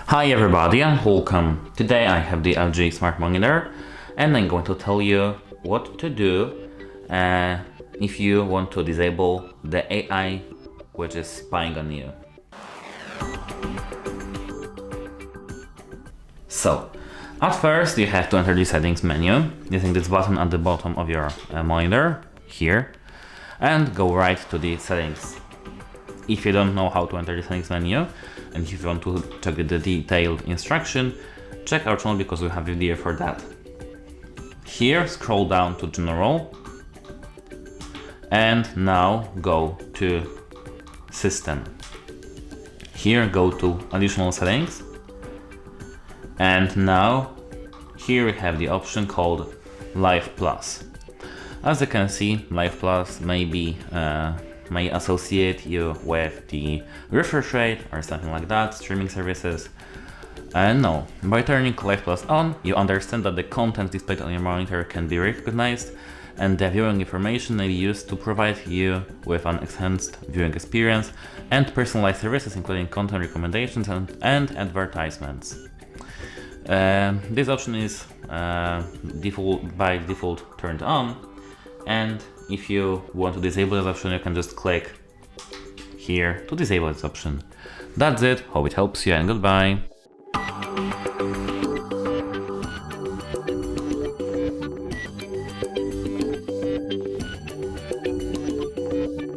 Hi everybody and welcome. Today I have the LG Smart Monitor and I'm going to tell you what to do if you want to disable the AI which is spying on you. So, at first you have to enter the settings menu using this button at the bottom of your monitor here and go right to the settings. If you don't know how to enter the settings menu and if you want to check the detailed instruction, check our channel because we have a video for that. Here scroll down to General and now go to System. Here go to Additional Settings and now here we have the option called Live Plus. As you can see, Live Plus may associate you with the refresh rate or something like that, streaming services. No, by turning Live Plus on, you understand that the content displayed on your monitor can be recognized and the viewing information may be used to provide you with an enhanced viewing experience and personalized services including content recommendations and advertisements. This option is by default turned on, and if you want to disable this option, you can just click here to disable this option. That's it, hope it helps you and goodbye.